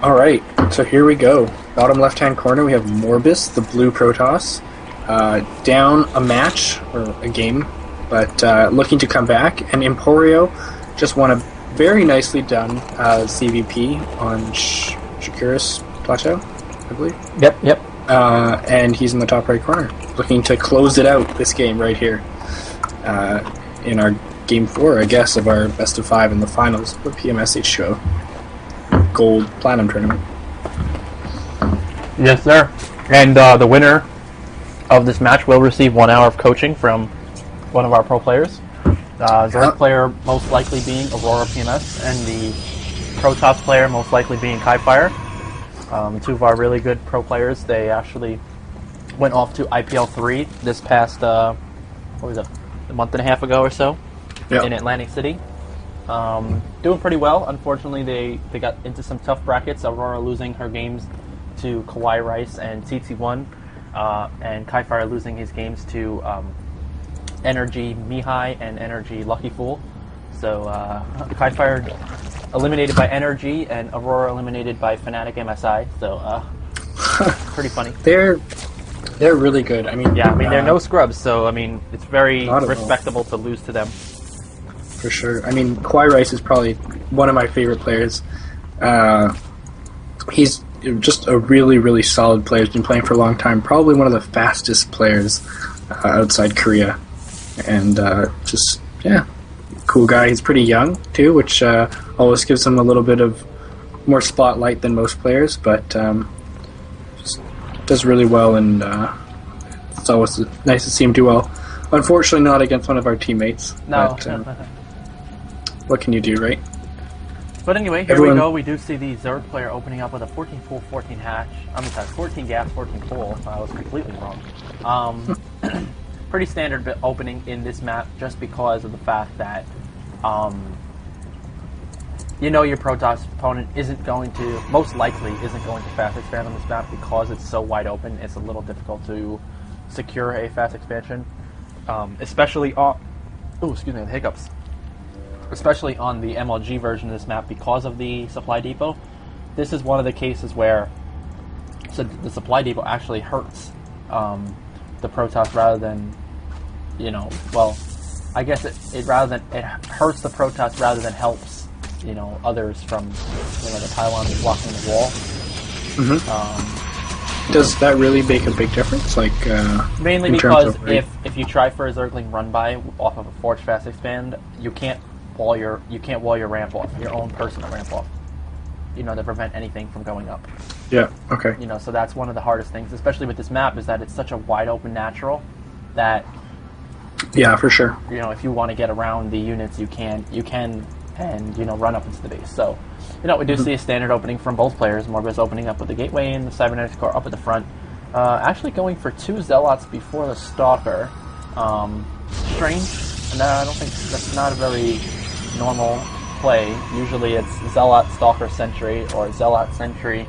Alright, so here we go. Bottom left-hand corner, we have Morbis, the blue Protoss, down a match, or a game, but looking to come back. And Emporio just won a very nicely done CVP on Shakira's Plateau, I believe. Yep. And he's in the top right corner, looking to close it out this game right here in our Game 4, I guess, of our best of 5 in the finals of the PMS H2O Gold Platinum Tournament. Yes, sir. And the winner of this match will receive 1 hour of coaching from one of our pro players. Zerg player most likely being Aurora PMS, and the Protoss player most likely being Kaifire. Two of our really good pro players. They actually went off to IPL 3 this past, a month and a half ago or so, in Atlantic City. Doing pretty well. Unfortunately, they got into some tough brackets. Aurora losing her games to Kawhi Rice and TT1, and Kaifire losing his games to Energy Mihai and Energy Lucky Fool. So Kaifire eliminated by Energy and Aurora eliminated by Fnatic MSI. So pretty funny. They're really good. I mean, they're no scrubs. So I mean, it's very respectable to lose to them. For sure. I mean, Kawhi Rice is probably one of my favorite players. He's just a really, really solid player. He's been playing for a long time. Probably one of the fastest players outside Korea. And cool guy. He's pretty young, too, which always gives him a little bit of more spotlight than most players, but just does really well, and it's always nice to see him do well. Unfortunately, not against one of our teammates. No. But, what can you do, right? But anyway, here we go. We do see the Zerg player opening up with a 14 full, 14 hatch. I'm sorry, 14 gas, 14 full. I was completely wrong. Pretty standard opening in this map, just because of the fact that your Protoss opponent most likely isn't going to fast expand on this map because it's so wide open. It's a little difficult to secure a fast expansion, especially on the hiccups. Especially on the MLG version of this map because of the supply depot. This is one of the cases where the supply depot actually hurts the Protoss rather than, I guess it hurts the Protoss rather than helps, others from, the pylon blocking the wall. Mm-hmm. Does that really make a big difference? Mainly because if you try for a Zergling run by off of a Forge Fast Expand, you can't wall your ramp off, your own personal ramp off, to prevent anything from going up. Yeah, okay. So that's one of the hardest things, especially with this map, is that it's such a wide open natural that yeah, for sure. If you want to get around the units, you can and run up into the base. So we do see a standard opening from both players. Morbis opening up with the gateway and the Cybernetics core up at the front, actually going for 2 Zealots before the Stalker. Strange. No, I don't think that's not a very normal play. Usually it's Zealot, Stalker, Sentry, or Zealot, Sentry,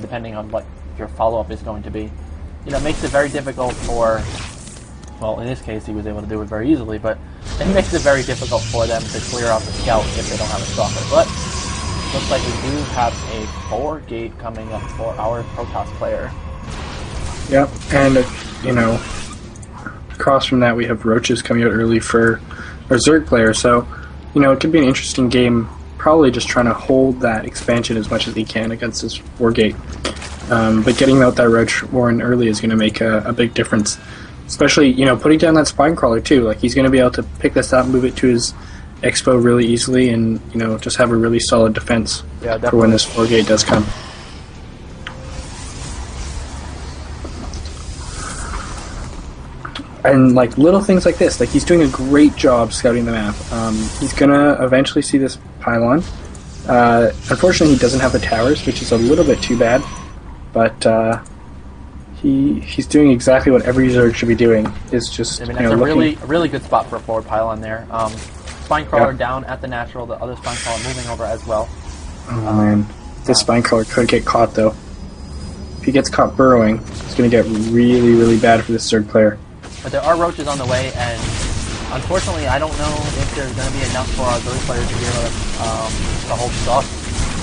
depending on what your follow-up is going to be. It makes it very difficult for, well, in this case he was able to do it very easily, but it makes it very difficult for them to clear out the scout if they don't have a Stalker. But looks like we do have a 4 gate coming up for our Protoss player. Yep, and across from that we have Roaches coming out early for our Zerg player, so it could be an interesting game, probably just trying to hold that expansion as much as he can against his 4-gate. But getting out that Roach Warren early is going to make a big difference. Especially, putting down that Spine Crawler too. He's going to be able to pick this up, move it to his Expo really easily, and, just have a really solid defense for when this 4-gate does come. And little things like this, he's doing a great job scouting the map. He's gonna eventually see this pylon. Unfortunately, he doesn't have the towers, which is a little bit too bad. But he's doing exactly what every Zerg should be doing. Is just that's a really good spot for a forward pylon there. Spine Crawler down at the natural, the other Spine Crawler moving over as well. Oh man, this Spine Crawler could get caught though. If he gets caught burrowing, it's gonna get really, really bad for this Zerg player. But there are Roaches on the way, and unfortunately, I don't know if there's going to be enough for our Zerg players to be able to hold this off.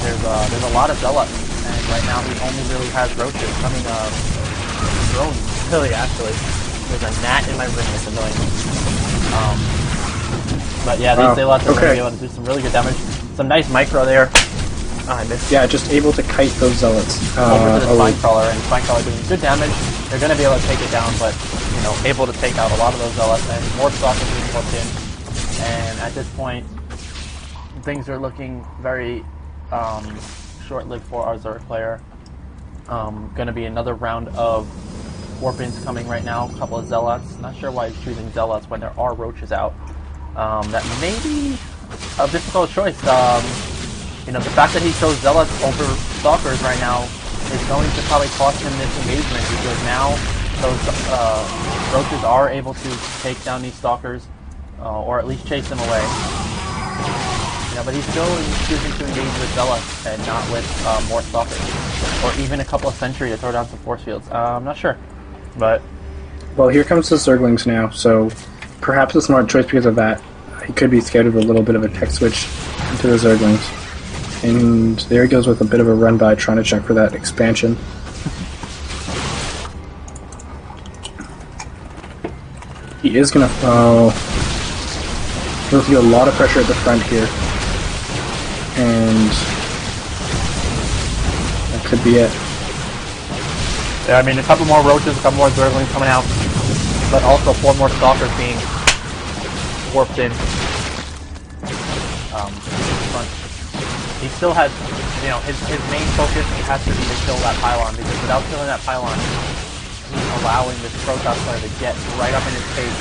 there's a lot of zealots, and right now he only really has roaches. I mean, drones, really, actually. There's a gnat in my room, it's annoying. But yeah, these zealots are going to be able to do some really good damage. Some nice micro there. Oh, I missed. Yeah, just able to kite those zealots. Over to the Spinecrawler, and Spinecrawler doing good damage. They're going to be able to take it down, but, you know, able to take out a lot of those zealots, and more stalkers being hooked in. And at this point, things are looking very short-lived for our Zerg player. Going to be another round of warp-ins coming right now. A couple of zealots. Not sure why he's choosing zealots when there are roaches out. That may be a difficult choice. You know, the fact that he chose zealots over stalkers right now is going to probably cost him this engagement, because now those roaches are able to take down these stalkers, or at least chase them away. You know, but he's still choosing to engage with zealots and not with more stalkers, or even a couple of sentry to throw down some force fields. I'm not sure, but well, here comes the Zerglings now, so perhaps a smart choice because of that. He could be scared of a little bit of a tech switch into the Zerglings. And there he goes with a bit of a run by, trying to check for that expansion. He is going to... he'll feel a lot of pressure at the front here. And that could be it. Yeah, I mean, a couple more roaches, a couple more Zerglings coming out, but also 4 more stalkers being warped in. He still has, you know, his main focus has to be to kill that pylon, because without killing that pylon, he's allowing this Protoss player to get right up in his face.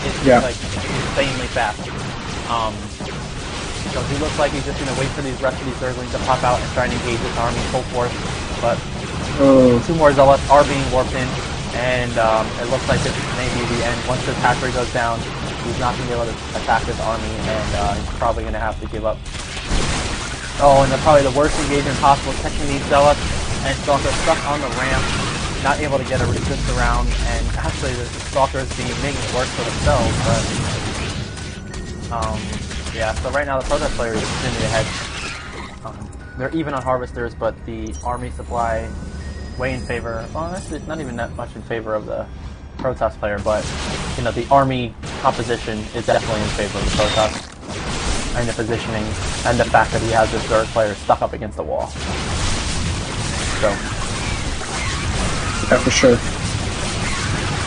It's like insanely fast. So he looks like he's just going to wait for these rest of these Zerglings to pop out and try and engage this army full force. But 2 more Zealots are being warped in, and it looks like this may be the end. Once this hatchery goes down, he's not going to be able to attack this army, and he's probably going to have to give up. Oh, and probably the worst engagement possible, catching these zealots, and Stalker stuck on the ramp, not able to get a resist around, and actually the Stalkers making it work for themselves, but yeah, so right now the Protest player is extremely ahead. They're even on Harvesters, but the army supply way in favor, well, actually it's not even that much in favor of the Protoss player, but you know, the army composition is definitely in favor of the Protoss. And the positioning, and the fact that he has this Zerg player stuck up against the wall. So, yeah, for sure.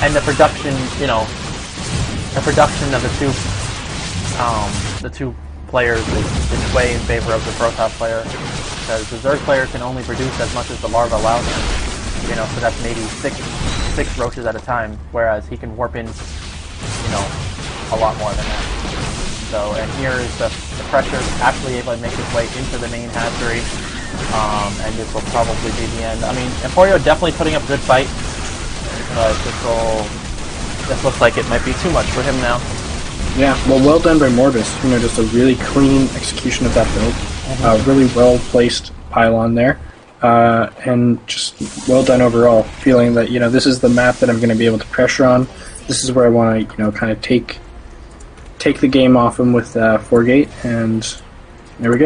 And the production, you know, the production of the two players is way in favor of the Protoss player, because the Zerg player can only produce as much as the larva allows him. You know, so that's maybe six roaches at a time, whereas he can warp in, you know, a lot more than that. So, and here is the pressure actually able to make its way into the main hatchery, and this will probably be the end. I mean, Emporio definitely putting up a good fight, but this looks like it might be too much for him now. Yeah, well done by Morbis. You know, just a really clean execution of that build. Really well placed pylon there, and just well done overall. Feeling that, you know, this is the map that I'm going to be able to pressure on. This is where I want to, you know, kind of take the game off him with 4-gate, and there we go.